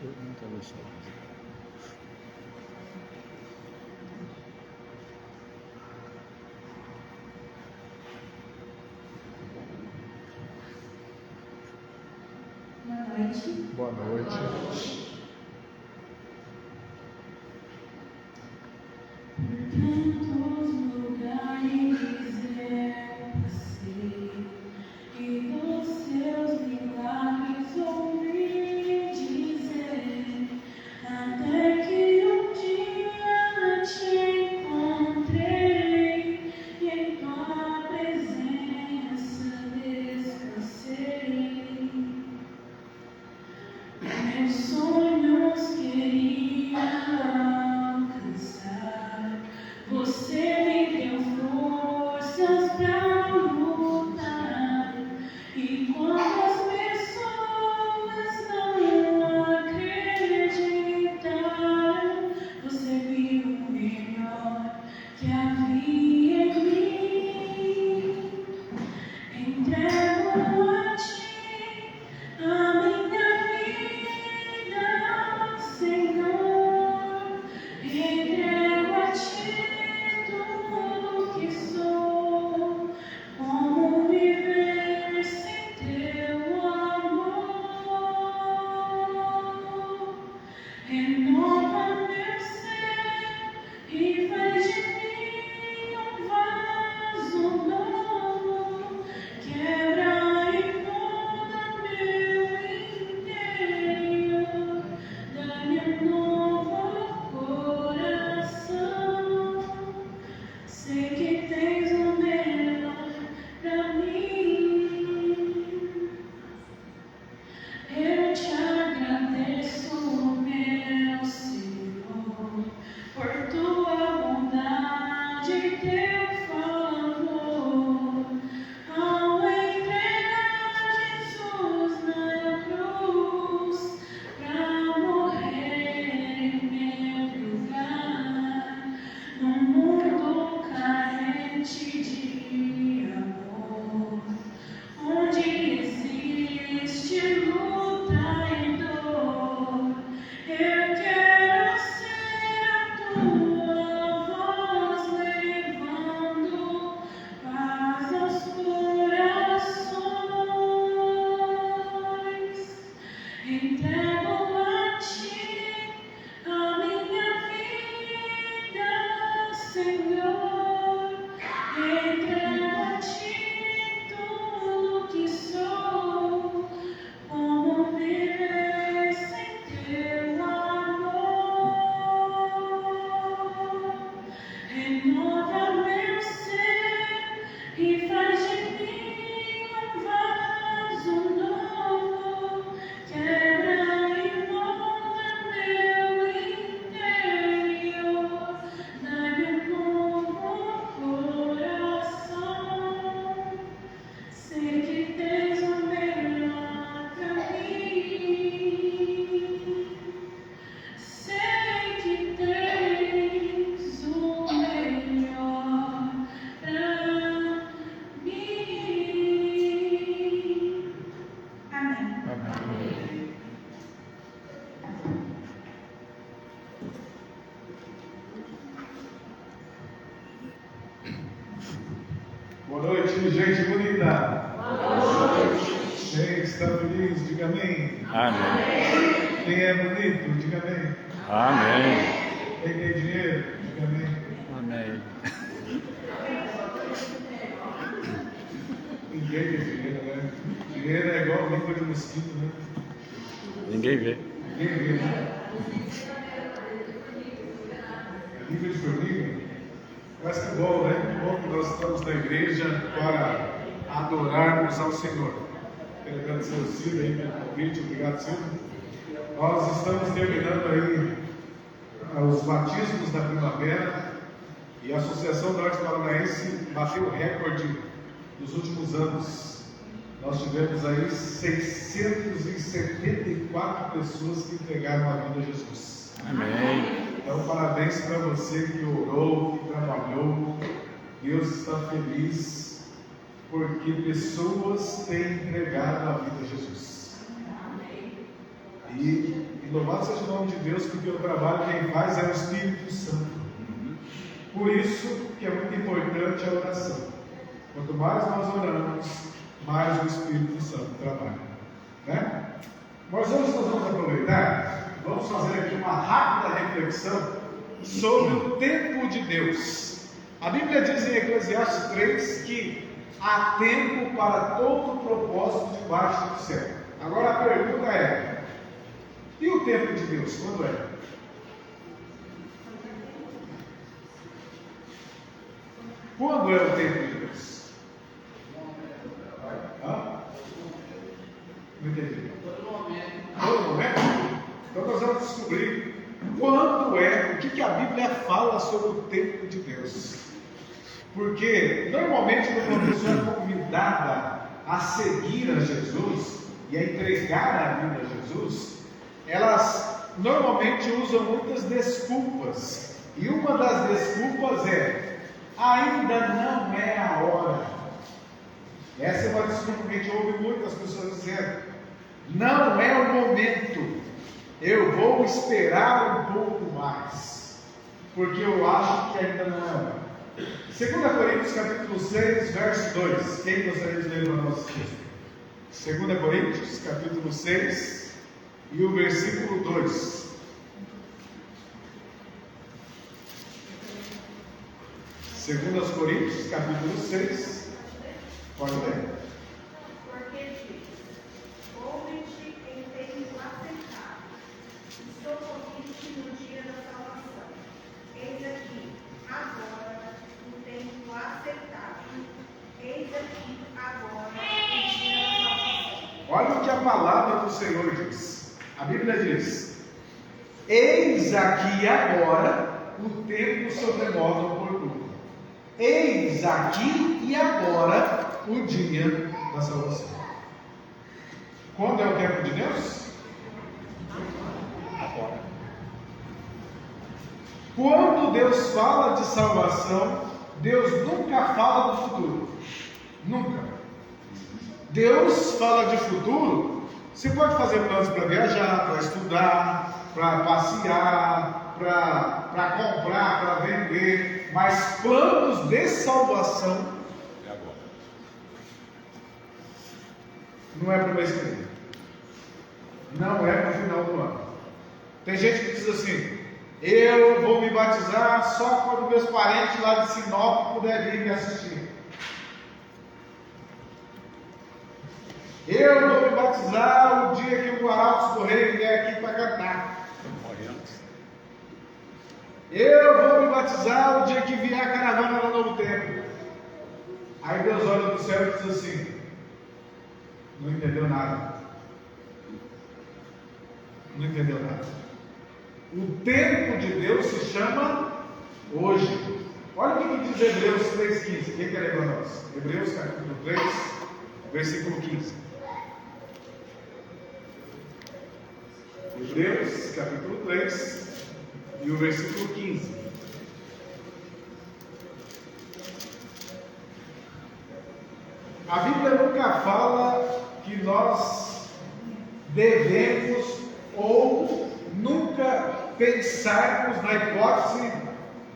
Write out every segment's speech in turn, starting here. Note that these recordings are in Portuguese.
Pergunta a você. Boa noite. Boa noite. Por tantos lugares eu passei e dos seus milagres ouvi dizer, até que um dia te encontrei e em tua presença descansei. Meus sonhos queria alcançar, você me deu forças pra lutar. E quando as pessoas não acreditaram, você viu o melhor que havia em mim. Entrego a ti a minha vida, Senhor. Entrego a ti tudo que sou. Como viver sem teu amor? Renova meu ser e faz de mim um vaso novo. Quebra e molda meu interior. Dá-me um novo coração. Sei que tens o melhor pra mim. Eu te agradeço, meu Senhor, por tua bondade e teu favor. Ao entregar Jesus na cruz, pra morrer em meu lugar, num mundo carente de amor, onde existe luta e dor. Eu quero ser a tua voz, levando paz aos corações. Entrego a ti a minha vida, Senhor. Entrego a ti tudo que sou. Como viver sem teu amor? Renova meu ser e faz de mim um vaso novo. Quebra e molda meu interior. Dá-me um novo coração. Sei que tens o melhor pra mim. Sei que tens o melhor pra mim. Amém. Amém. Boa noite, gente bonita. Quem está feliz, diga amém. Amém. Quem é bonito, diga amém. Amém. Quem tem dinheiro, diga amém. Amém. Ninguém tem dinheiro, né? Dinheiro é igual língua de mosquito, né? Ninguém vê. Ninguém vê, né? Língua de formiga. Mas que bom, né? Que bom que nós estamos na igreja para adorarmos ao Senhor. Quero agradecer ao Ciro aí pelo convite, obrigado, Ciro. Nós estamos terminando aí os batismos da primavera e a Associação Norte Paranaense bateu o recorde dos últimos anos. Nós tivemos aí 674 pessoas que entregaram a vida a Jesus. Amém. Então, parabéns para você que orou, que trabalhou. Deus está feliz porque pessoas têm entregado a vida a Jesus. E E louvado seja o nome de Deus, porque o trabalho quem faz é o Espírito Santo. Por isso que é muito importante a oração. Quanto mais nós oramos, mais o Espírito Santo trabalha. Né? Mas hoje nós vamos aproveitar, vamos fazer aqui uma rápida reflexão sobre o tempo de Deus. A Bíblia diz em Eclesiastes 3 que há tempo para todo propósito debaixo do céu. Agora a pergunta é: e o tempo de Deus, quando é? Quando é o tempo de Deus? Hã? Não entendi. Todo momento? Então nós vamos descobrir quando é, o que a Bíblia fala sobre o tempo de Deus. Porque normalmente quando uma pessoa é convidada a seguir a Jesus e a entregar a vida a Jesus, elas normalmente usam muitas desculpas. E uma das desculpas é: ainda não é a hora. Essa é uma desculpa que a gente ouve muitas pessoas dizendo: não é o momento, eu vou esperar um pouco mais, porque eu acho que ainda não é a hora. 2 Coríntios capítulo 6, verso 2. Quem gostaria de ler para nós aqui? 2 Coríntios capítulo 6 e o versículo 2. 2 Coríntios capítulo 6. Pode ler. Porque diz: ouve-te em tempo aceitável, estou convite no dia da salvação. Eis aqui, agora, o tempo aceitável. Eis aqui, agora, o dia da salvação. Olha o que a palavra do Senhor diz. A Bíblia diz: eis aqui agora o tempo sobremodo oportuno. Eis aqui e agora o dia da salvação. Quando é o tempo de Deus? Agora. Quando Deus fala de salvação, Deus nunca fala do futuro. Nunca. Deus fala de futuro. Você pode fazer planos para viajar, para estudar, para passear, para comprar, para vender, mas planos de salvação É agora. não é para o mês que vem. Não é para o final do ano. Tem gente que diz assim: eu vou me batizar só quando meus parentes lá de Sinop puderem vir me assistir. Eu vou me batizar o dia que o Arautos Correia vier aqui para cantar. Eu vou me batizar o dia que vier a caravana no Novo Tempo. Aí Deus olha do céu e diz assim: não entendeu nada. Não entendeu nada. O tempo de Deus se chama hoje. Olha o que diz Hebreus 3,15. Quem quer ler para nós? Hebreus capítulo 3, versículo 15. Hebreus capítulo 3 e o versículo 15. A Bíblia nunca fala que nós devemos ou nunca pensarmos na hipótese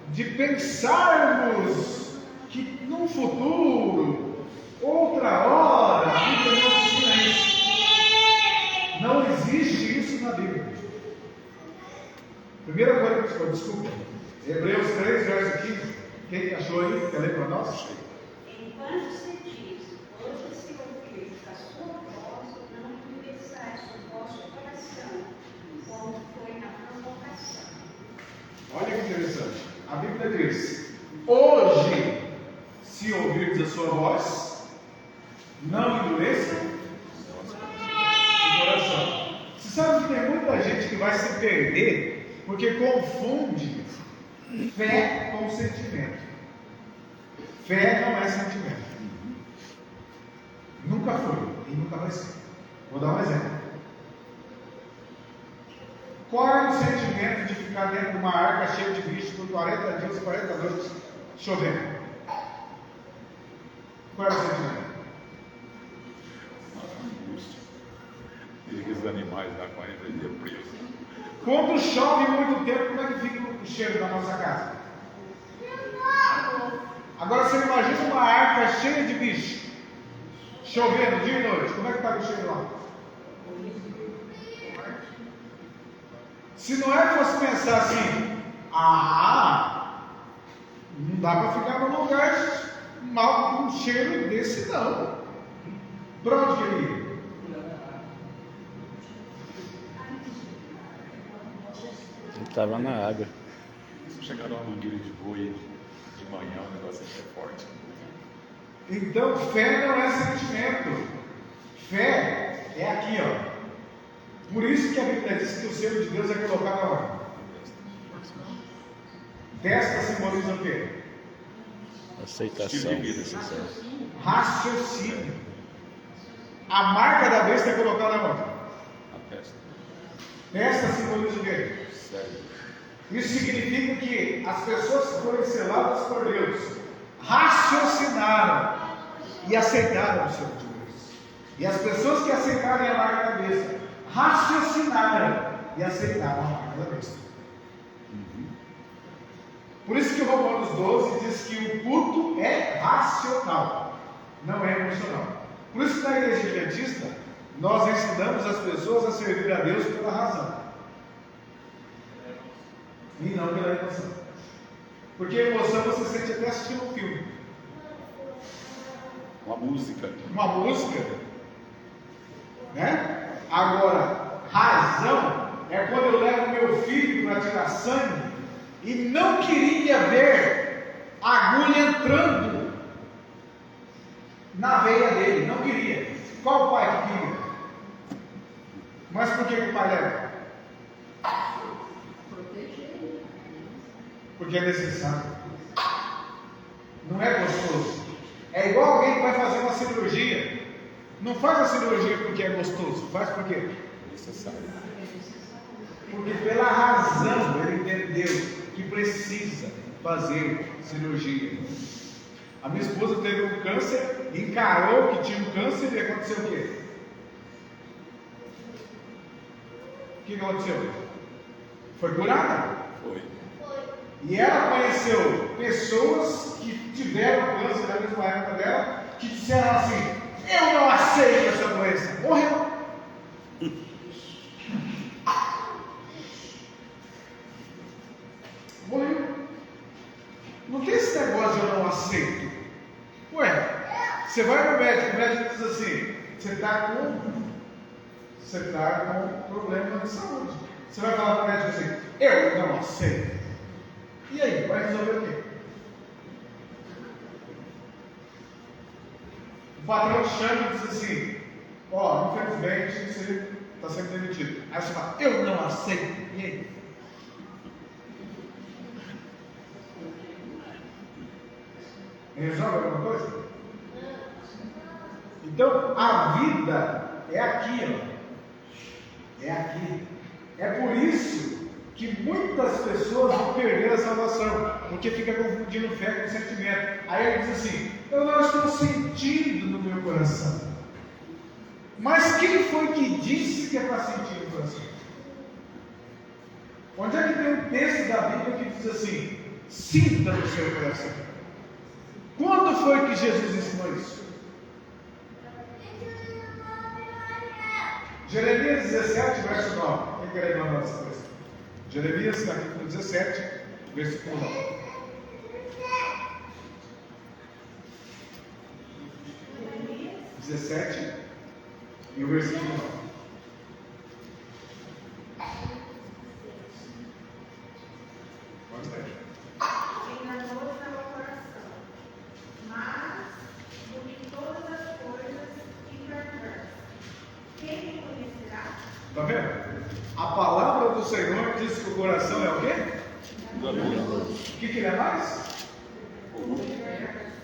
de pensarmos que num futuro, outra hora. A Bíblia não ensina isso. Não existe isso na Bíblia. 1 Coríntios, desculpa, Hebreus 3, verso 15. Quem achou aí? Quer ler para nós? Enquanto se diz: hoje se ouvirdes a sua voz, não endureçais o vosso coração, como foi na provocação. Olha que interessante. A Bíblia diz: hoje, se ouvirdes a sua voz, não endureça o coração. Você sabe que tem muita gente que vai se perder porque confunde fé com sentimento. Fé não é sentimento. Nunca foi e nunca vai ser. Vou dar um exemplo. Qual é o sentimento de ficar dentro de uma arca cheia de bichos por 40 dias e 40 noites chovendo? Qual é o sentimento? E aqueles animais lá 40 dias presos. Quando chove muito tempo, como é que fica o cheiro da nossa casa? Agora você imagina uma arca cheia de bicho, chovendo dia e noite, como é que está o cheiro lá? Se Noé fosse pensar assim, não dá para ficar num lugar mal com um cheiro desse não. Para onde que ele ia? Ele estava na água. Se chegar numa mangueira de boi de manhã, o negócio é forte. Então, fé não é sentimento. Fé é aqui, ó. Por isso que a Bíblia diz que o selo de Deus é colocado aonde? Testa simboliza o quê? Aceitação. Raciocínio. A marca da besta é colocada aonde? A testa. Testa simboliza o quê? Sério. Isso significa que as pessoas que foram seladas por Deus raciocinaram e aceitaram o selo de Deus. E as pessoas que aceitaram a marca da besta raciocinaram e aceitaram a marca da besta. Por isso que o Romanos 12 diz que o culto é racional, não é emocional. Por isso que na igreja adventista nós ensinamos as pessoas a servir a Deus pela razão e não pela emoção. Porque emoção você sente até assistindo um filme. Uma música. Uma música, né? Agora, razão é quando eu levo meu filho para tirar sangue e não queria ver a agulha entrando na veia dele, não queria. Qual o pai que queria? Mas por que o pai leva? Porque é necessário. Não é gostoso. É igual alguém que vai fazer uma cirurgia. Não faz a cirurgia porque é gostoso. Faz por quê? Necessário. Porque pela razão ele entendeu que precisa fazer cirurgia. A minha esposa teve um câncer, encarou que tinha um câncer e aconteceu o quê? O que aconteceu? Foi curada. Foi. E ela conheceu pessoas que tiveram câncer na mesma época dela, que disseram assim: eu não aceito essa doença. Morreu. Morreu. Não tem esse negócio de eu não aceito. Ué, você vai no médico, o médico diz assim: você está com problema de saúde. Você vai falar para o médico assim: eu não aceito. E aí, vai resolver o quê? O patrão te chama e diz assim: ó, infelizmente você está sendo demitido. Aí você fala: eu não aceito. E aí? Resolve alguma coisa? Então, a vida é aqui, ó. É aqui. É por isso que muitas pessoas vão perder a salvação, porque fica confundindo fé com sentimento. Aí ele diz assim: eu não estou sentindo no meu coração. Mas quem foi que disse que é para sentir no coração? Onde é que tem um texto da Bíblia que diz assim: sinta no seu coração? Quando foi que Jesus ensinou isso? Jeremias 17, verso 9. Quem quer mandar essa coisa? Jeremias, capítulo 17, versículo 9. E o versículo 9. Pode ler. Enganou está o coração, mas do que todas as coisas perverso. Quem o conhecerá? Está vendo? A palavra do Senhor diz que o coração é o quê? O que ele é mais?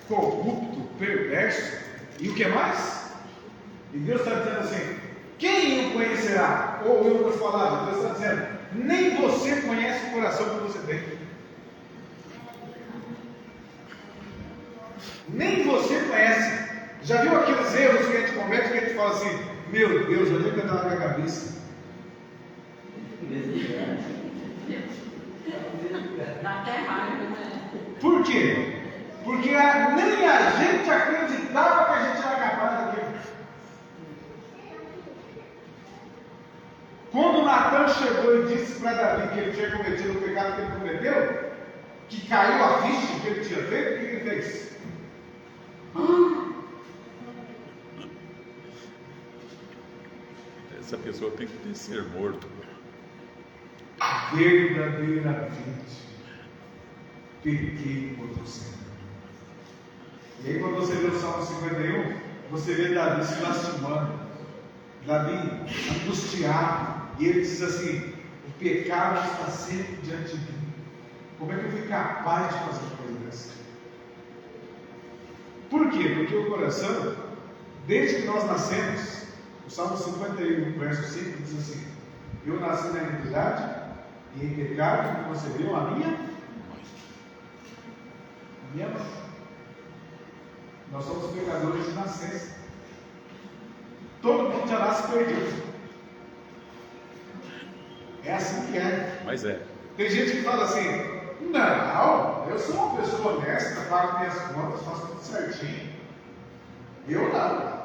Corrupto, perverso. E o que mais? E Deus está dizendo assim: quem o conhecerá? Ou em outras palavras, Deus está dizendo: nem você conhece o coração que você tem. Nem você conhece. Já viu aqueles erros que a gente comete, que a gente fala assim: meu Deus, onde é que eu estava na minha cabeça? até raiva, né? Por quê? Porque nem a gente acreditava que a gente era capaz daquilo. Quando Natan chegou e disse para Davi que ele tinha cometido o pecado que ele cometeu, que caiu a ficha que ele tinha feito, o que ele fez? Essa pessoa tem que ser morto. Verdadeiramente pequei contra o Senhor. E aí, quando você lê o Salmo 51, você vê Davi se lastimando, Davi angustiado, e ele diz assim: o pecado está sempre diante de mim. Como é que eu fui capaz de fazer uma coisa dessa? Por quê? Porque o coração, desde que nós nascemos, o Salmo 51, verso 5 diz assim: eu nasci na iniquidade e em pecado me concebeu a minha mãe. Nós somos pecadores de nascença. Todo mundo já nasce perdido. É assim que é. Mas é. Tem gente que fala assim: não, eu sou uma pessoa honesta, pago minhas contas, faço tudo certinho. Eu não.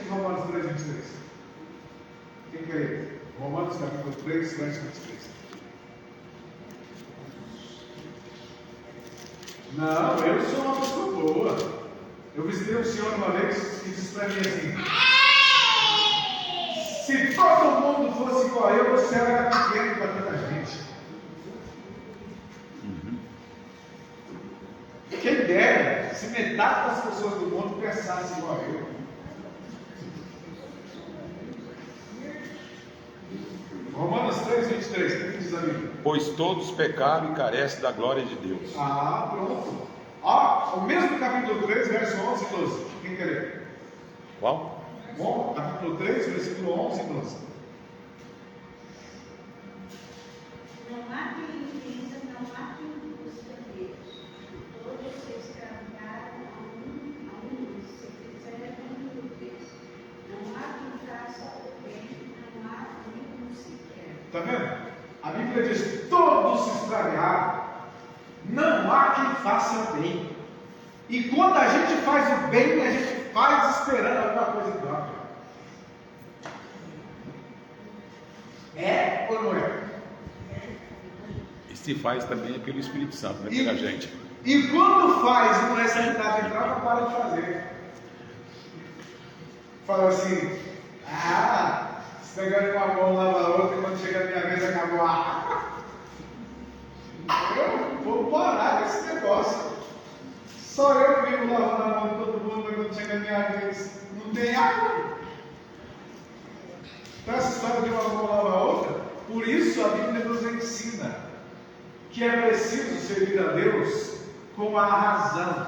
Romanos 3, 23. Quem quer ler? Romanos capítulo 3, verso 23. Não, eu sou uma pessoa boa. Eu visitei um senhor uma vez que disse para mim assim: se todo mundo fosse igual eu, o céu era pequeno para tanta gente. Quem dera se metade das pessoas do mundo pensassem igual eu. Romanos 3, 23, o que diz a Bíblia? Pois todos pecaram e carecem da glória de Deus. Ah, pronto. Ó, o mesmo capítulo 3, verso 11 e 12. Quem quer ler? Qual? Bom, capítulo 3, versículo 11 e 12. Não há quem entenda, não há quem busque a Deus. Todos se extraviaram a um se fizeram inúteis. Não há quem faça o bem, não há nenhum sequer. Está vendo? A Bíblia diz: todos se extraviaram, não há quem faça bem. E quando a gente faz o bem, a gente faz esperando alguma coisa em troca. É ou não é? E se faz também pelo Espírito Santo, não é pela gente. E quando faz e não recebe nada em troca, para de fazer. Fala assim: ah, se pegando uma mão, lava a outra, e quando chega a minha vez acabou a água. Eu vou parar com esse negócio. Só eu que vivo lavando a mão de todo mundo, mas quando chega a minha vez não tem água. Então essa história de uma mão lava a outra, por isso a Bíblia nos ensina que é preciso servir a Deus com a razão.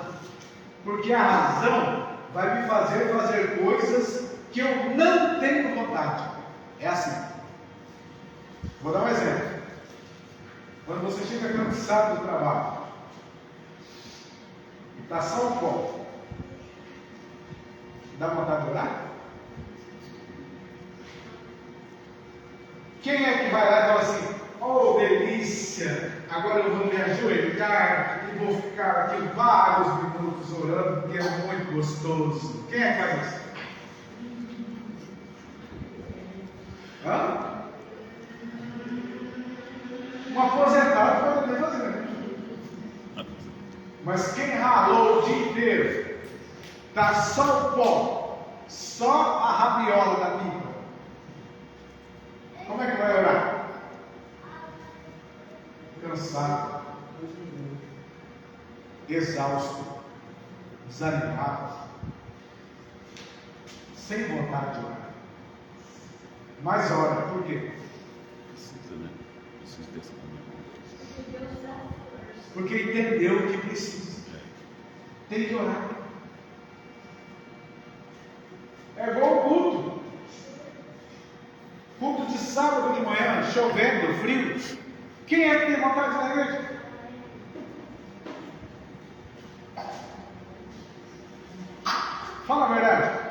Porque a razão vai me fazer coisas que eu não tenho vontade. É assim. Vou dar um exemplo. Quando você chega cansado do trabalho e está só um pouco, dá vontade de orar? Quem é que vai lá e fala assim: oh delícia, agora eu vou me ajoelhar e vou ficar aqui vários minutos orando, porque é muito gostoso? Quem é que faz isso? Hã? Um aposentado pode até fazer. Mas quem ralou o dia inteiro, está só o pó, só a rabiola da pipa, como é que vai orar? Cansado, exausto, desanimado, sem vontade de orar. Mas ora, por quê? Precisa, né? Precisa dessa comunhão. Porque entendeu que precisa. Tem que orar. É igual o culto. Culto de sábado de manhã, chovendo, frio. Quem é que tem vontade de ir na igreja? Fala a verdade.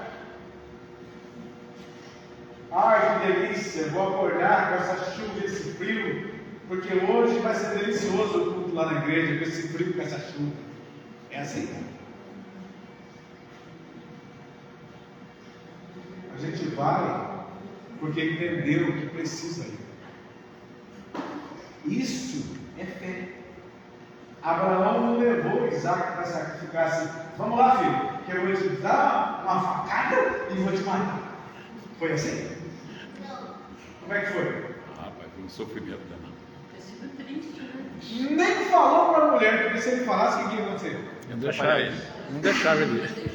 delícia, eu vou acordar com essa chuva e esse frio, porque hoje vai ser delicioso o culto lá na igreja, com esse frio, com essa chuva. É assim. A gente vai porque entendeu que precisa ir. Isso é fé. Abraão não levou Isaac para sacrificar assim. Vamos lá, filho, que eu vou te dar uma facada e vou te matar. Foi assim? Como é que foi? Rapaz, foi um sofrimento danado. Nem falou para a mulher, porque se ele falasse, o que ia acontecer? Não deixava ele.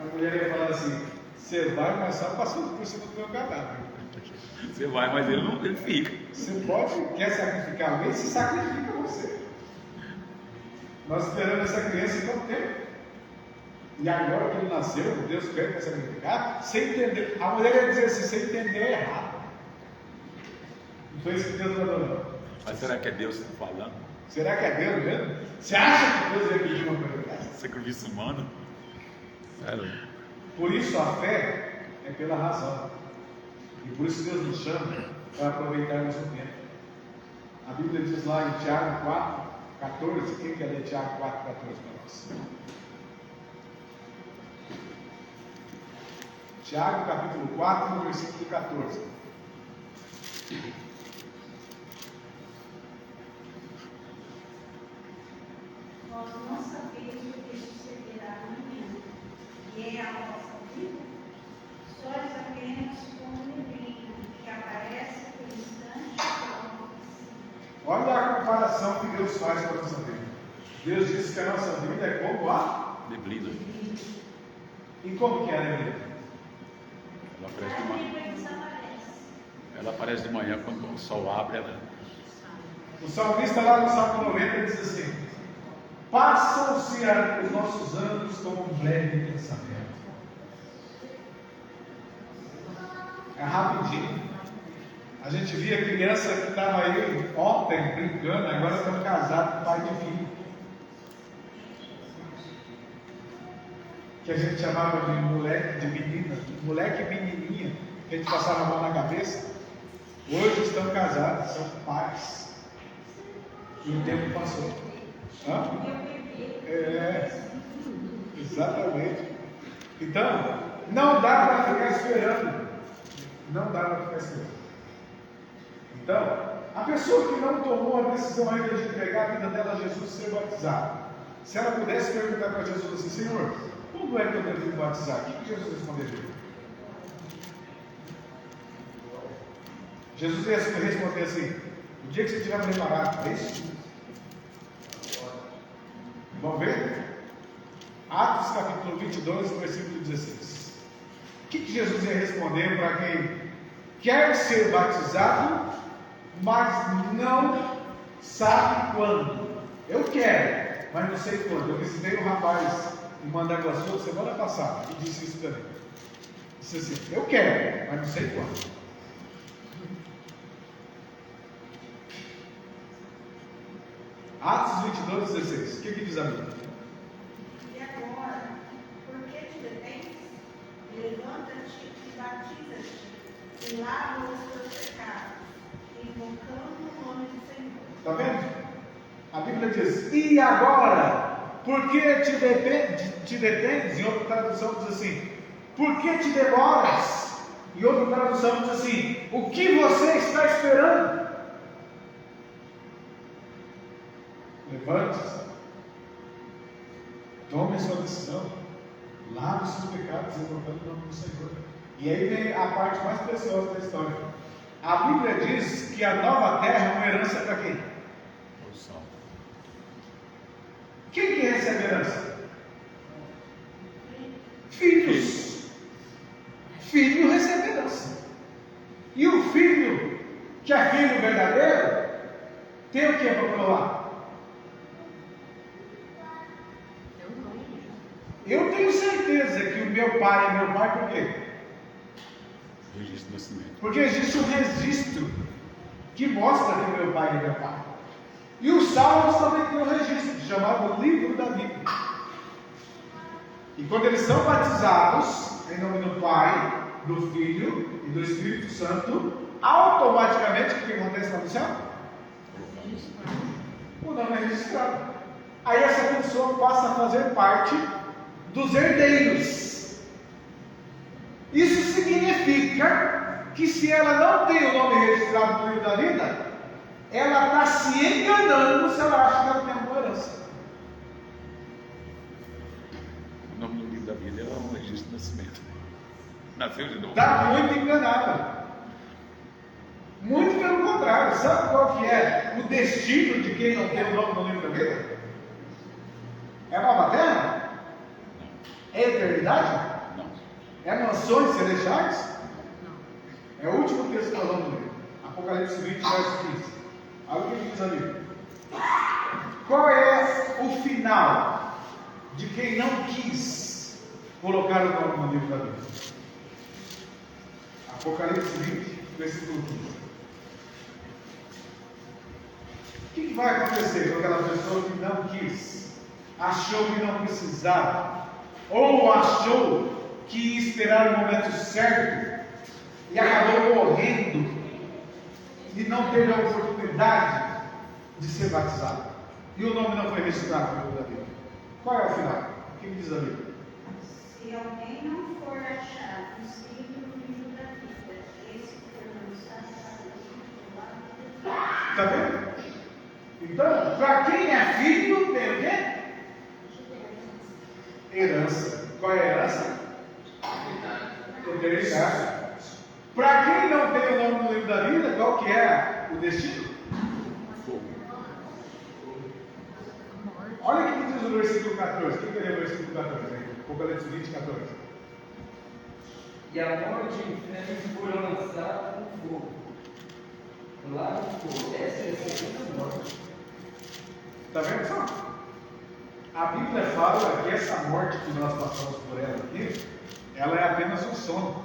A mulher ia falar assim: você vai, mas só passando por cima do meu cadáver. Você vai, mas ele fica. Você quer sacrificar alguém? Se sacrifica você. Nós esperamos essa criança quanto tempo? E agora que ele nasceu, Deus pede para sacrificar, sem entender. A mulher ia dizer assim: sem entender errado. Não foi isso que Deus mandou. Mas será que é Deus que está falando? Será que é Deus mesmo? Você acha que Deus ia pedir uma coisa dessa? Sacrifício humano? Por isso a fé é pela razão. E por isso Deus nos chama para aproveitarmos o tempo. A Bíblia diz lá em Tiago 4, 14. Quem quer ler Tiago 4, 14 para nós? Tiago capítulo 4, no versículo 14. Nós não sabemos o que sucederá amanhã, e é a nossa vida. Sois apenas como neblina que aparece por instante e volta. Olha a comparação que Deus faz com a nossa vida. Deus disse que a nossa vida é como a Neblina. E como que é a neblina? Ela aparece de A manhã. neblina desaparece. Ela aparece de manhã quando o sol abre, ela. O salmista lá no Salmo 90 diz assim: passam-se os nossos anos como um breve pensamento. É rapidinho. A gente via criança que estava aí ontem brincando, agora estão casados, pai de filho. Que a gente chamava de moleque, de menina, moleque e menininha, que a gente passava a mão na cabeça. Hoje estão casados, são pais. E o tempo passou. Hã? Exatamente. Então, não dá para ficar esperando. Não dá para ficar esperando. Então, a pessoa que não tomou a decisão ainda de entregar a vida dela a Jesus ser batizado, se ela pudesse perguntar para Jesus assim: Senhor, quando é que eu devo me batizar? O que Jesus responderia? Jesus ia responder assim: o dia que você estiver preparado. É isso? Vamos ver? Atos capítulo 22, versículo 16. O que Jesus ia responder para quem quer ser batizado, mas não sabe quando? Eu quero, mas não sei quando. Eu visitei um rapaz em Mandaguaçu semana passada e disse isso para mim. Disse assim: eu quero, mas não sei quando. Atos 22, 16. O que diz a Bíblia? E agora, por que te detens? Levanta-te e batiza-te, e lava os teus pecados, invocando o nome do Senhor. Está vendo? A Bíblia diz: e agora? Por que te detens? Em outra tradução diz assim: por que te demoras? Em outra tradução diz assim: o que você está esperando? Levante-se, tome a sua decisão, lave os seus pecados, invocando o nome do Senhor. E aí vem a parte mais preciosa da história. A Bíblia diz que a nova terra é uma herança para quem? O sol. Quem que recebe a herança? Filhos. Filho recebe herança. E o filho, que é filho verdadeiro, tem o que para provar? Eu tenho certeza que o meu pai é meu pai, por quê? Registro de nascimento. Porque existe um registro que mostra que meu pai é meu pai. E os salmos também têm um registro chamado livro da Bíblia. E quando eles são batizados, em nome do Pai, do Filho e do Espírito Santo, automaticamente o que acontece lá no céu? O nome é registrado. Aí essa pessoa passa a fazer parte dos herdeiros. Isso significa que se ela não tem o nome registrado no livro da vida, ela está se enganando se ela acha que ela tem uma herança. O nome do livro da vida é um registro de nascimento. Nasceu de novo. Está muito enganada. Muito pelo contrário. Sabe qual que é o destino de quem não tem o nome no livro da vida? É a nova terra? É a eternidade? Não. É mansões celestiais? É o último texto que nós vamos ler. Apocalipse 20, verso 15. Olha o que diz ali. Qual é o final de quem não quis colocar o nome no livro da vida? Apocalipse 20, versículo 15. O que vai acontecer com aquela pessoa que não quis, achou que não precisava, ou achou que ia esperar o momento certo e acabou morrendo e não teve a oportunidade de ser batizado? E o nome não foi registrado no livro da vida. Qual é o final? O que diz ali? Se alguém não for achado inscrito no livro da vida, esse for lançado para o Está vendo? Então, para quem é filho, tem o quê? Herança. Qual é a herança? Eternidade. Para quem não tem o nome no livro da vida, qual que é o destino? Olha o que diz o versículo 14. Quem quer ler o versículo 14? Apocalipse 20, 14. E a morte e o inferno foram lançados no fogo. Lá no fogo. Essa é a segunda morte. Está vendo só? A Bíblia fala que essa morte que nós passamos por ela aqui, ela é apenas um sono.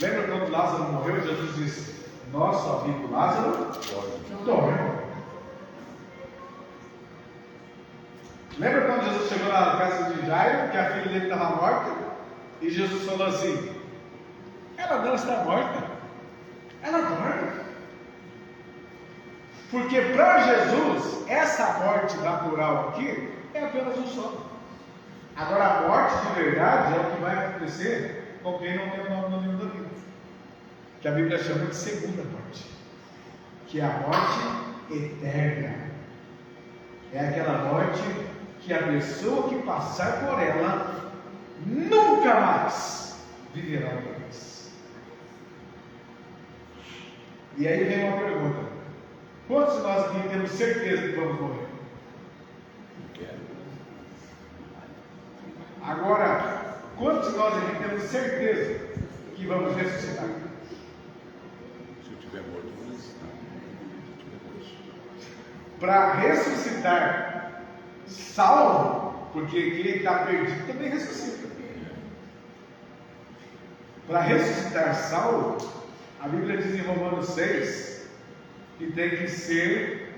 Lembra quando Lázaro morreu? Jesus disse: nosso amigo Lázaro dorme. Lembra quando Jesus chegou na casa de Jairo, que a filha dele estava morta? E Jesus falou assim: ela não está morta, ela dorme. Porque para Jesus, essa morte natural aqui é apenas um sono. Agora, a morte de verdade é o que vai acontecer com quem não tem o nome no livro da vida, que a Bíblia chama de segunda morte, que é a morte eterna. É aquela morte que a pessoa que passar por ela nunca mais viverá outra vez. E aí vem uma pergunta: quantos de nós aqui temos certeza que vamos morrer? Agora, quantos de nós aqui temos certeza que vamos ressuscitar? Se eu tiver morto, eu vou ressuscitar. Para ressuscitar salvo, porque quem está perdido também ressuscita. Para ressuscitar salvo, a Bíblia diz em Romanos 6 que tem que ser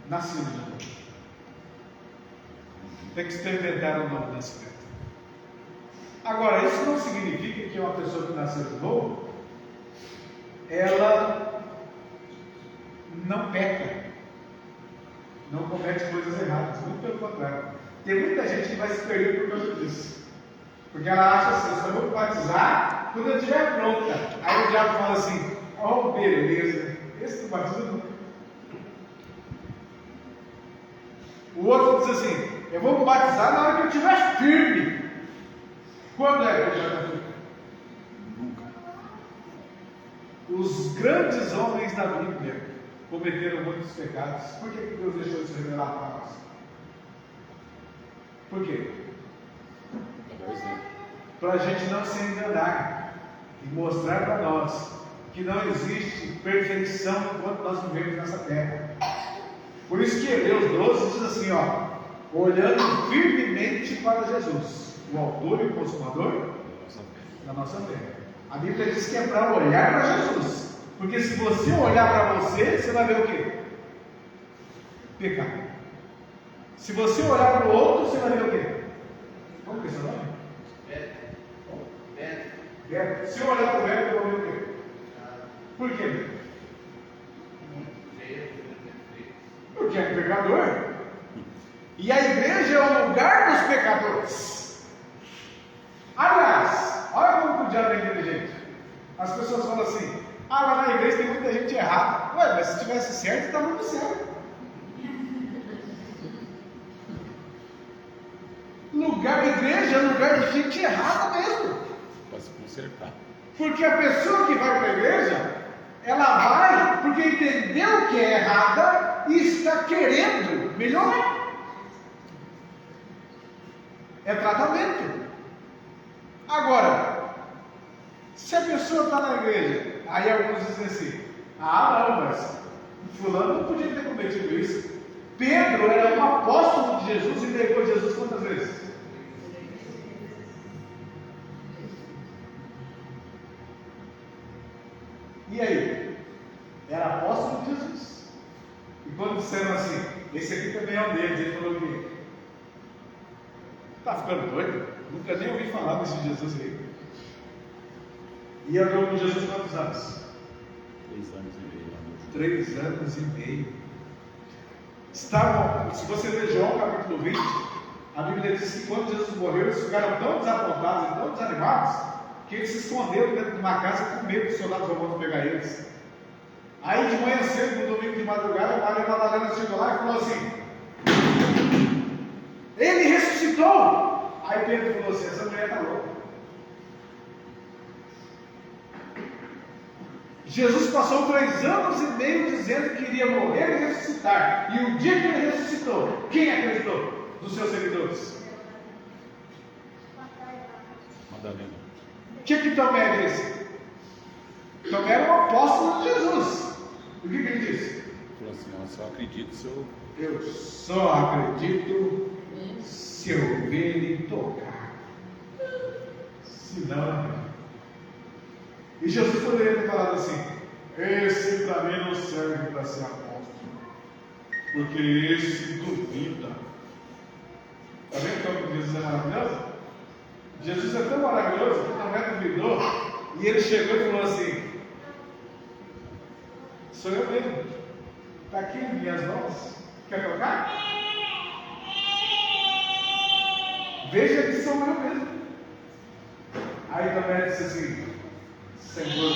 nascido de novo. Tem que experimentar o novo nascimento. Agora, isso não significa que uma pessoa que nasceu de novo, ela não peca, não comete coisas erradas. Muito pelo contrário. Tem muita gente que vai se perder por causa disso. Porque ela acha assim: só vou batizar quando eu estiver pronta. Aí o diabo fala assim: oh, beleza, esse não batiza nunca. O outro diz assim: eu vou me batizar na hora que eu estiver firme. Quando é que eu estiver firme? Nunca. Os grandes homens da Bíblia cometeram muitos pecados. Por que Deus deixou isso revelar para nós? Por quê? Para dar exemplo. Para a gente não se enganar e mostrar para nós que não existe perfeição enquanto nós vivemos nessa terra. Por isso que Hebreus 12 diz assim, ó: olhando firmemente para Jesus, o autor e o consumador da nossa fé. A Bíblia diz que é para olhar para Jesus, porque se você olhar para você, você vai ver o quê? Pecado. Se você olhar para o outro, você vai ver o quê? Como que é seu nome? Se eu olhar para o velho, eu vou ver o quê? Por quê? Porque é pecador. E a igreja é o lugar dos pecadores. Aliás, olha como o diabo é inteligente. As pessoas falam assim: lá na igreja tem muita gente errada. Ué, mas se tivesse certo, estava no céu. A igreja é lugar de gente errada mesmo. Para se consertar. Porque a pessoa que vai para a igreja, ela vai porque entendeu que é errada e está querendo melhorar. É tratamento. Agora, se a pessoa está na igreja, aí alguns dizem assim: não, mas fulano não podia ter cometido isso. Pedro era um apóstolo de Jesus e negou Jesus quantas vezes? E aí? Era apóstolo de Jesus. E quando disseram assim: esse aqui também é um deles, ele falou que está ficando doido? Nunca nem ouvi falar desse Jesus aí. E andou com Jesus quantos anos? 3 anos e meio. 3 anos e meio. Estavam, se você ver João capítulo 20, a Bíblia diz que quando Jesus morreu, eles ficaram tão desapontados e tão desanimados, que eles se esconderam dentro de uma casa com medo dos soldados romanos pegar eles. Aí de manhã cedo, no domingo de madrugada, Maria Madalena chegou lá e falou assim: ele ressuscitou! Aí Pedro falou assim: essa mulher está louca. Jesus passou 3 anos e meio dizendo que iria morrer e ressuscitar. E o dia que ele ressuscitou, quem acreditou dos seus seguidores? Madalena. O que Tomé disse? Tomé era um apóstolo de Jesus. O que ele disse? Falou assim: eu só acredito se eu. Eu só acredito se eu ver ele tocar. Se não. E Jesus poderia ter falado assim: esse para mim não serve para ser apóstolo, porque esse duvida. Está vendo como Jesus é maravilhoso? Jesus é tão maravilhoso que Tomé duvidou e ele chegou e falou assim: sou eu mesmo, está aqui em minhas mãos, quer tocar? Veja que sou eu mesmo. Aí Tomé disse assim: Senhor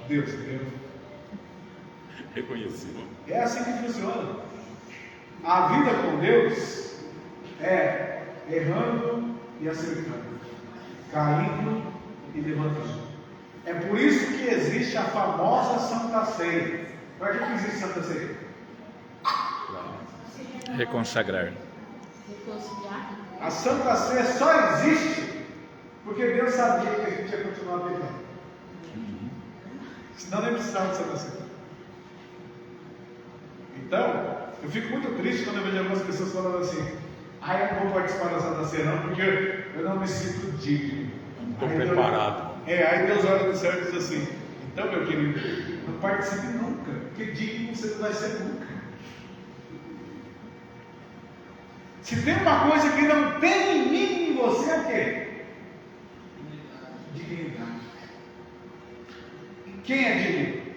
Deus meu. Reconhecido. É assim que funciona. A vida com Deus é errando e acertando, caindo e levantando. É por isso que existe a famosa Santa Ceia. Para que existe Santa Ceia? Reconsagrar. A Santa Ceia só existe porque Deus sabia que a gente ia continuar pecando. Senão nem precisava de Santa Ceia. Então, eu fico muito triste quando eu vejo algumas pessoas falando assim: eu não vou participar da Santa Ceia não, porque eu não me sinto digno. Não estou preparado. Aí Deus olha do céu e diz assim: então, meu querido, não participe nunca, porque digno você não vai ser nunca. Se tem uma coisa que não tem em mim e em você, é o quê? Dignidade. Quem é digno?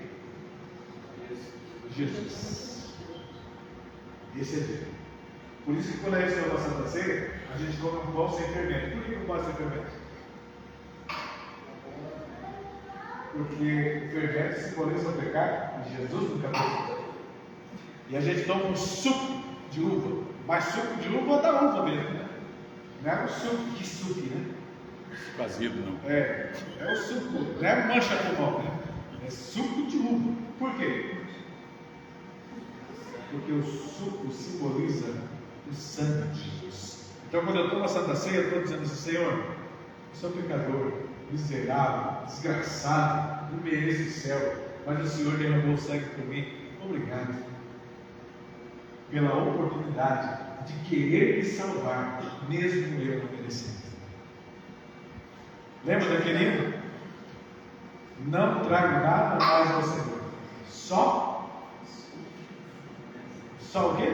Jesus. Esse é digno. Por isso que quando a gente toma a Santa Ceia, a gente come um pão sem fermento. Por que não pode ser fermento? Porque o fermento simboliza o pecado e Jesus nunca pecou. E a gente toma um suco de uva, mas suco de uva é da uva mesmo, né? Não é o suco que suque, né? Azido, não. É o suco, não é mancha com mão, né? É suco de uva. Por quê? Porque o suco simboliza o sangue de Jesus. Então, quando eu tomo a Santa Ceia, eu estou dizendo assim: Senhor, eu sou pecador, miserável, desgraçado, não mereço o céu, mas o Senhor derramou sangue por mim. Obrigado pela oportunidade de querer me salvar, mesmo eu não merecendo. Lembra daquele hino? Não trago nada mais ao Senhor, só o quê?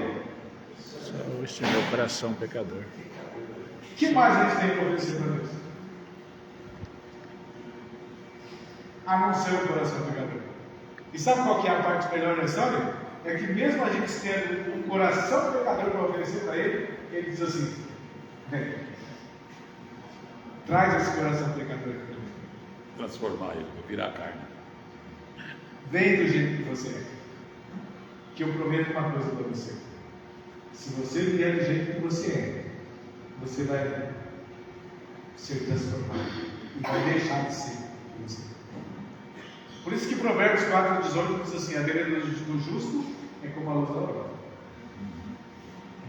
Só este meu coração pecador. O que mais a gente tem que oferecer para Deus? a não ser o coração pecador. E sabe qual que é a parte melhor da história? É que mesmo a gente tendo um coração pecador para oferecer para ele, ele diz assim: vem, traz esse coração pecador aqui para mim. Transformar ele, virar carne. Vem do jeito que você é. Que eu prometo uma coisa para você: se você vier do jeito que você é, você vai ser transformado e vai deixar de ser você. Por isso que Provérbios 4,18 diz assim: a vereda do justo é como a luz da aurora.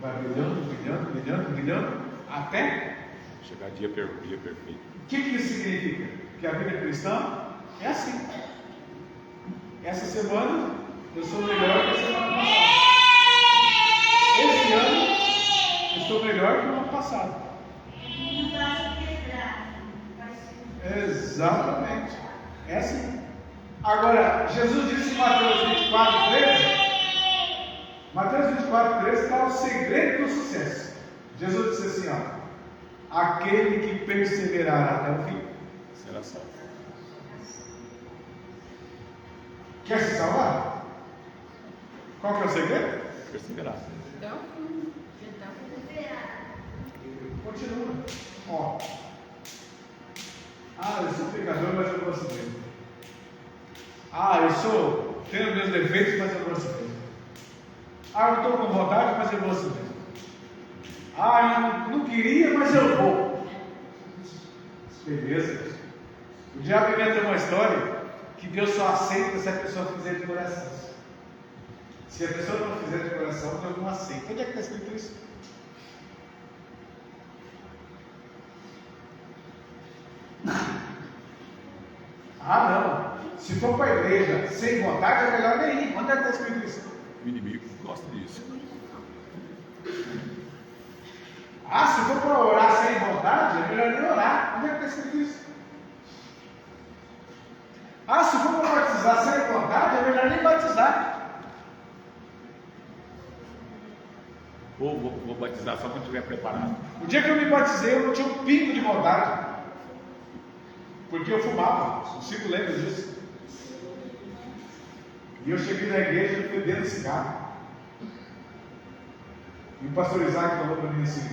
Vai brilhando, brilhando, brilhando, brilhando, até Chegar dia perfeito. O que isso significa? Que a vida cristã é assim. Essa semana eu sou melhor que a semana passada. Esse ano eu estou melhor que o ano passado. Não vai se quebrar, vai se... Exatamente. É assim. Agora, Jesus disse em Mateus 24:13. Mateus 24:13 está o segredo do sucesso. Jesus disse assim: ó, aquele que perseverar até o fim Será salvo. quer se salvar? Qual que é o segredo? Perseverar. Continua. Ó. Eu sou pecador, mas eu gosto dele. Tenho meus defeitos, mas eu gosto dele. Eu estou com vontade, mas eu gosto dele. Eu não queria, mas eu vou. Beleza. O diabo inventa uma história que Deus só aceita se a pessoa fizer de coração. Se a pessoa não fizer de coração, Deus não aceita. Onde é que está escrito isso? Não. Se for para a igreja sem vontade, é melhor nem ir. Onde é que está escrito isso? O inimigo gosta disso. Se for para orar sem vontade, é melhor nem orar. Onde é que está escrito isso? Se for para batizar sem vontade, é melhor nem batizar. Vou batizar só quando estiver preparado. O dia que eu me batizei, eu não tinha um pingo de vontade. Porque eu fumava. O Chico lembra disso. E eu cheguei na igreja fedendo cigarro. E o pastor Isaac falou para mim assim: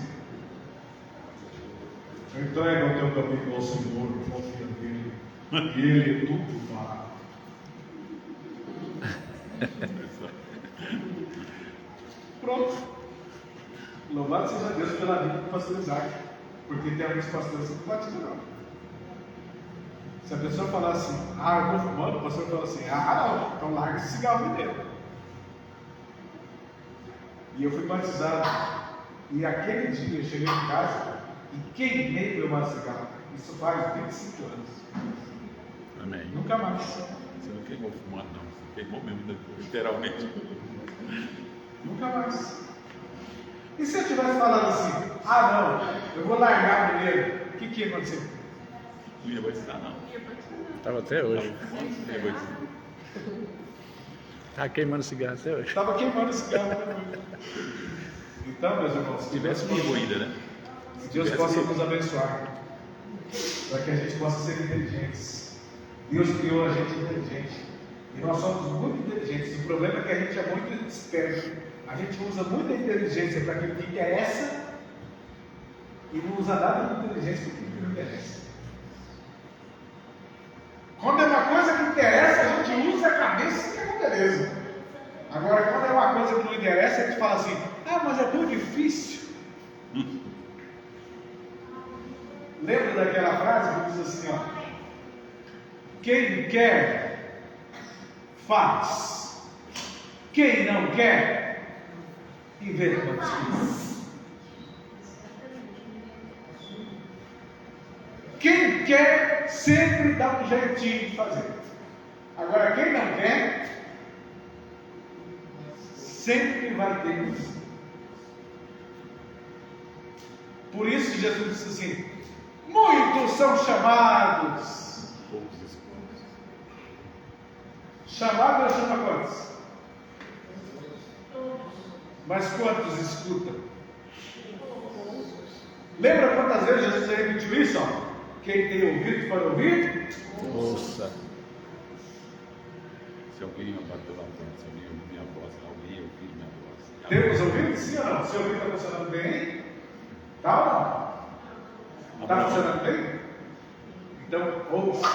entrega o teu caminho ao Senhor, confia nele, e Ele tudo fará. Pronto. Louvado seja Deus pela vida do pastor Isaac, porque tem alguns pastores que não batizam não. Se a pessoa falar assim: eu estou fumando, o pastor fala assim: não, então larga esse cigarro mineiro. E eu fui batizado. E aquele dia eu cheguei em casa e queimei meu maço de cigarro. Isso faz 25 anos. Amém. Nunca mais. Você não queimou fumando, não. Você queimou mesmo, literalmente. Nunca mais. E se eu tivesse falado assim: não, eu vou largar o mineiro, o que ia acontecer? Não ia batizar, não. Estava até hoje. Não ia batizar. Está queimando cigarro até hoje. Estava queimando esse cigarro. Então, meus irmãos, Se tivesse vivo ainda, né? que Deus possa nos abençoar, para que a gente possa ser inteligentes. Deus criou a gente inteligente. E nós somos muito inteligentes. O problema é que a gente é muito esperto. A gente usa muita inteligência para aquilo que interessa e não usa nada de inteligência para aquilo que não interessa. Quando é uma coisa que interessa, a gente usa a cabeça e é uma beleza. Agora, quando é uma coisa que não interessa, a gente fala assim: mas é tão difícil. Lembra daquela frase que diz assim: quem quer, faz. Quem não quer, inventa uma desculpa. Quem quer sempre dá um jeitinho de fazer. Agora, quem não quer, sempre vai ter isso. Por isso que Jesus disse assim: muitos são chamados. Poucos escolhos. Chamado ou chama quantos? Mas quantos escutam? Lembra quantas vezes Jesus repetiu isso? Quem tem ouvido para ouvir? Ouça. Se alguém bateu na porta, se alguém ouviu minha voz, alguém ouviu minha voz. Temos ouvido? Sim ou não? Seu ouvido está funcionando bem? Tá ou não? Está funcionando bem? Então, ouça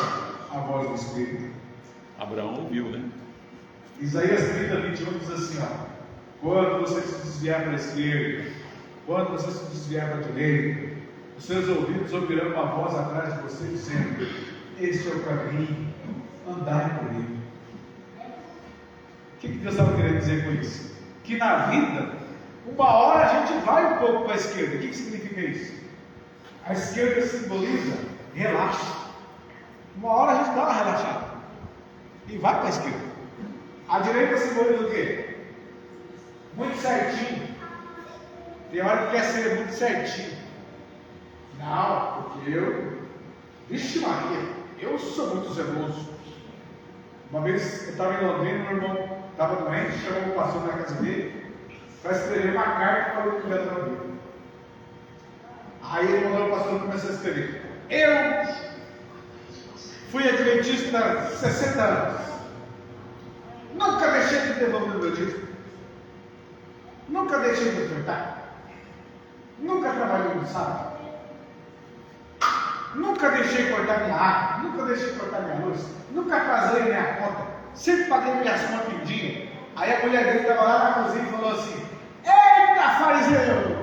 a voz do Espírito. Abraão ouviu, né? Isaías 30:21 diz assim, ó: quando você se desviar para a esquerda, quando você se desviar para a direita, os seus ouvidos ouvirão uma voz atrás de você dizendo: este é o caminho, andai por ele. O que Deus estava querendo dizer com isso? Que na vida, uma hora a gente vai um pouco para a esquerda. O que significa isso? A esquerda simboliza relaxa. Uma hora a gente dá uma relaxada e vai para a esquerda. A direita simboliza o quê? Muito certinho. Tem hora que quer ser muito certinho. Não, porque vixe Maria, eu sou muito zeloso. Uma vez eu estava em Londrina, meu irmão estava doente, chamou o pastor na casa dele para escrever uma carta para o cuidado da vida. Aí ele mandou o pastor começar a escrever: eu fui adventista há 60 anos, nunca deixei de devolver o meu dízimo, nunca deixei de ofertar, nunca trabalhei no sábado, nunca deixei cortar minha água, nunca deixei cortar minha luz, nunca casei minha conta, sempre paguei minhas contas em dia. Aí a mulher dele estava lá na cozinha e falou assim: eita fariseu!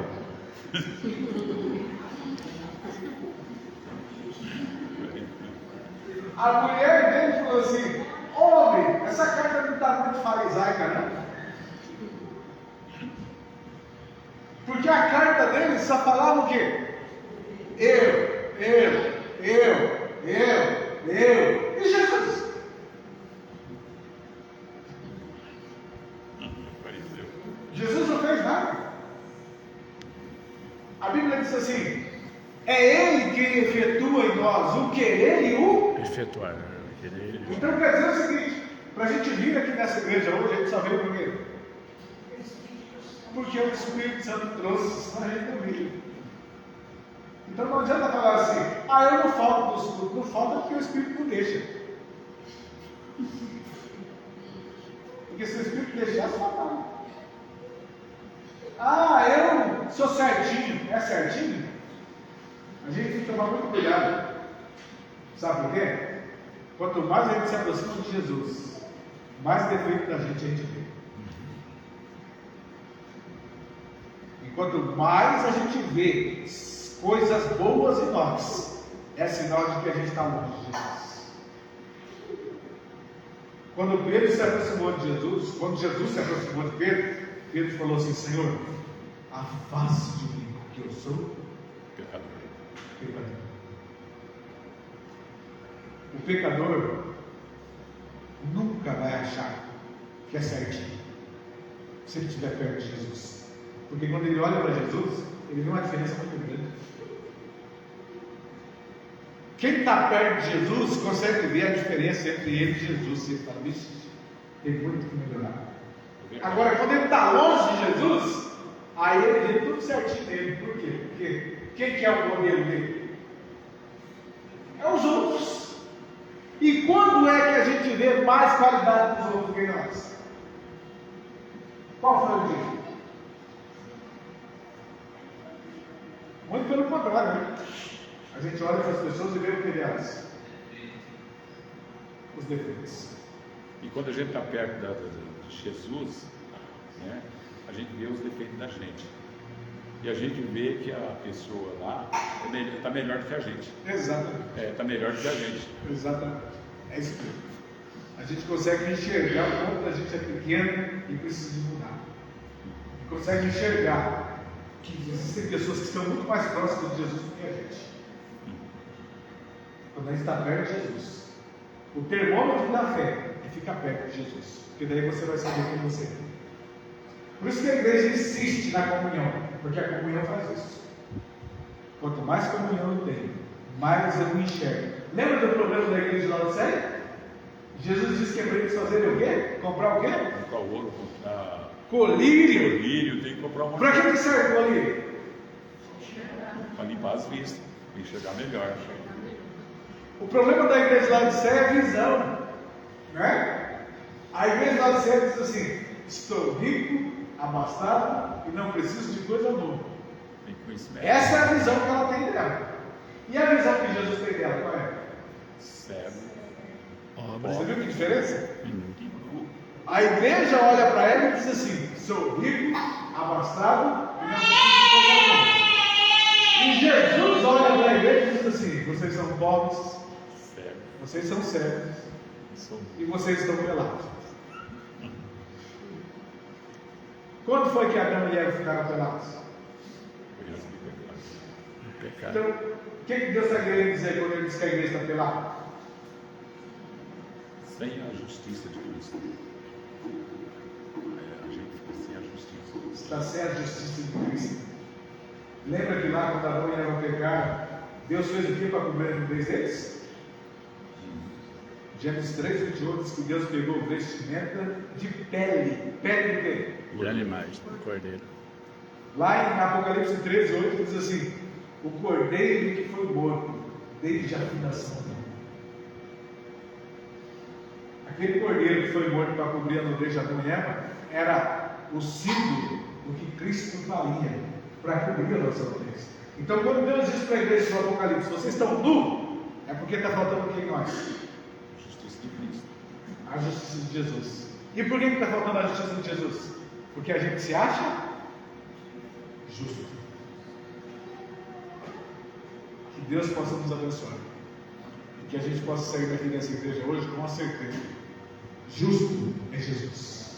A mulher dele falou assim: homem, essa carta não está muito farisaica, não? Porque a carta dele só falava o quê? Eu. E Jesus? Jesus não fez nada. A Bíblia diz assim: é Ele quem efetua em nós o querer e o Efetuar. Então quer dizer o seguinte: para a gente vir aqui nessa igreja hoje, a gente só veio por quê? Porque o Espírito Santo trouxe, senão a gente não vive. Então não adianta falar assim: eu não falto dos cultos. Não falta porque o Espírito não deixa. Porque se o Espírito deixasse, faltava. Eu sou certinho. É certinho? A gente tem que tomar muito cuidado. Sabe por quê? Quanto mais a gente se aproxima de Jesus, mais defeito da gente a gente vê. Enquanto mais a gente vê coisas boas em nós, é sinal de que a gente está longe de Jesus. Quando Pedro se aproximou de Jesus, quando Jesus se aproximou de Pedro, Pedro falou assim: Senhor, afaste de mim, porque eu sou pecador. O pecador nunca vai achar que é certinho se ele estiver perto de Jesus. Porque quando ele olha para Jesus, ele vê uma diferença muito grande. Quem está perto de Jesus consegue ver a diferença entre ele e Jesus. Ele fala: vixe, tem muito que melhorar. Agora, quando ele está longe de Jesus, aí ele vê tudo certinho nele. Por quê? Porque quem que é o modelo dele? É os outros. E quando é que a gente vê mais qualidade dos outros que em nós? Qual foi o dia? Muito pelo contrário, né? A gente olha para as pessoas e vê o que elas? Os defeitos. E quando a gente está perto de Jesus, né, a gente vê os defeitos da gente. E a gente vê que a pessoa lá está melhor do que a gente. Exatamente. Está melhor do que a gente. Exatamente. É isso mesmo. A gente consegue enxergar o quanto a gente é pequeno e precisa de mudar. Consegue enxergar que existem pessoas que estão muito mais próximas de Jesus do que a gente. Quando a gente está perto de Jesus, o termômetro da fé é ficar perto de Jesus, porque daí você vai saber quem você é. Por isso que a igreja insiste na comunhão, porque a comunhão faz isso. Quanto mais comunhão eu tenho, mais eu me enxergo. Lembra do problema da igreja de Laodiceia? Jesus disse que é para eles fazerem o quê? Comprar o quê? Comprar ouro, comprar colírio. Colírio, tem que comprar uma. Para que serve o colírio? Para limpar as vistas, para enxergar melhor. O problema da igreja de Laodiceia é a visão, né? A igreja de Laodiceia diz assim: estou rico, abastado e não preciso de coisa alguma. Tem conhecimento. Essa é a visão que ela tem dela. E a visão que Jesus tem dela, qual é? Cego. Você viu que diferença? E nu. A igreja olha para ela e diz assim: sou rico, abastado e não preciso de coisa alguma. E Jesus olha para a igreja e diz assim: vocês são pobres, Cego. vocês são cegos Sou e vocês estão pelados. Quando foi que Adão e Eva ficaram pelados? criança de pecado. Pecado. Então, o que Deus está querendo dizer quando ele diz que a igreja está pelada? Sem a justiça de Cristo. A gente fica sem a justiça. Está sem a justiça de Cristo. Lembra que lá quando Adão e Eva pecaram, Deus fez o que para cobrir a nudez deles? Gênesis 3:28 diz que Deus pegou vestimenta de pele. Pele de quê? De animais, do cordeiro. Lá em Apocalipse 13:8 diz assim: o cordeiro que foi morto desde a fundação do mundo. Aquele cordeiro que foi morto para cobrir a nudez de Adão e Eva era o símbolo do que Cristo faria para cobrir a nossa nudez. Então, quando Deus diz para a igreja no Apocalipse: vocês estão nus, é porque está faltando o que em nós? Justiça de Cristo. A justiça de Jesus. E por que está faltando a justiça de Jesus? Porque a gente se acha justo. Que Deus possa nos abençoar. E que a gente possa sair daqui dessa igreja hoje com a certeza: justo é Jesus.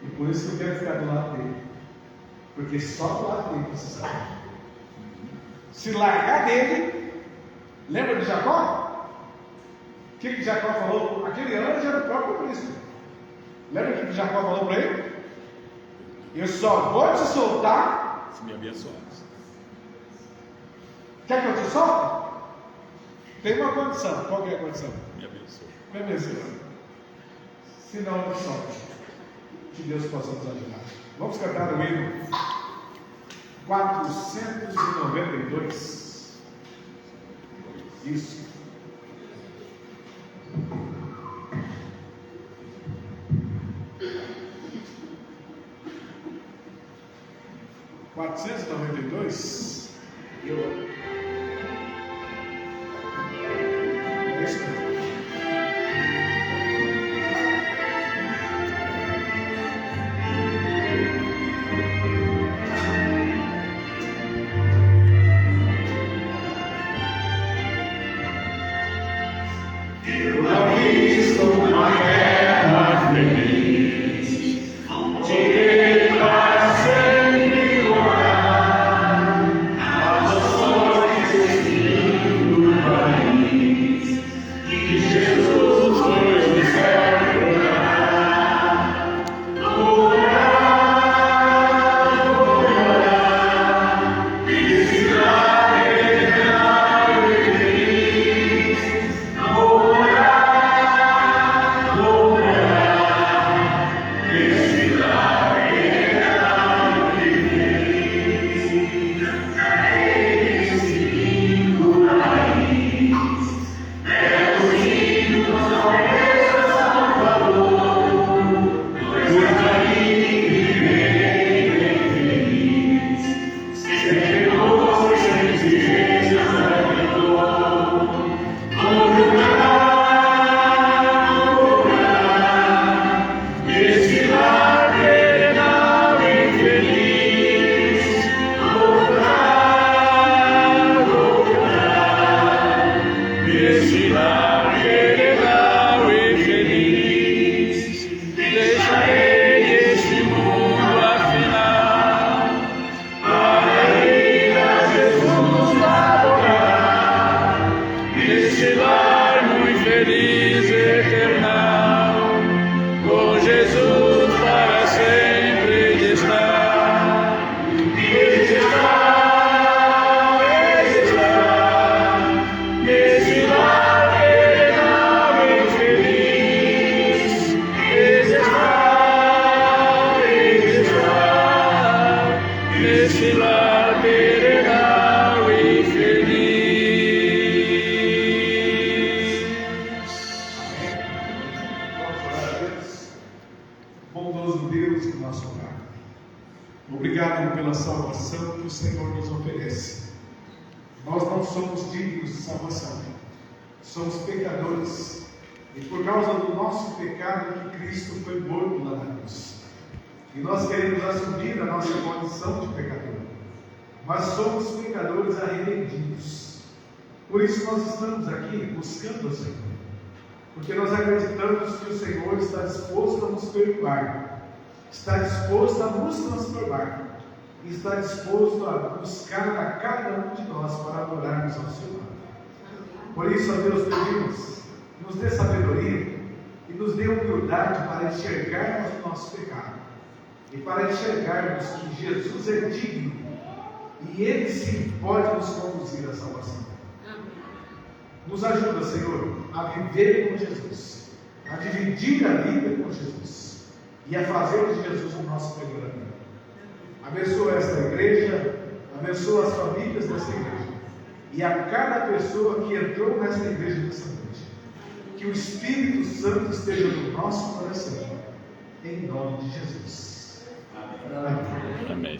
E por isso que eu quero ficar do lado dele. Porque só do lado dele você sabe. Se largar dele, lembra de Jacó? O que Jacó falou? Aquele anjo era o próprio Cristo. Lembra o que Jacó falou para ele? Eu só vou te soltar. Se me abençoares. Quer que eu te solte? Tem uma condição. Qual que é a condição? Me abençoe. Me abençoa. Se não, não solte. Que Deus possa nos ajudar. Vamos cantar o hino 492. Isso. (492). É isso mesmo. obrigado pela salvação que o Senhor nos oferece. Nós não somos dignos de salvação, somos pecadores, e por causa do nosso pecado que Cristo foi morto lá na cruz. E nós queremos assumir a nossa condição de pecador, mas somos pecadores arrependidos. Por isso nós estamos aqui buscando o Senhor, porque nós acreditamos que o Senhor está disposto a nos perdoar, está disposto a nos transformar, e está disposto a buscar a cada um de nós para adorarmos ao Senhor. Por isso, a Deus pedimos, nos dê sabedoria e nos dê humildade para enxergarmos o nosso pecado e para enxergarmos que Jesus é digno e Ele sim pode nos conduzir à salvação. Nos ajuda, Senhor, a viver com Jesus, a dividir a vida com Jesus e a fazer de Jesus o nosso melhor amigo. Abençoa esta igreja, abençoa as famílias desta igreja e a cada pessoa que entrou nesta igreja nessa noite. Que o Espírito Santo esteja no nosso coração, em nome de Jesus. Amém. Amém.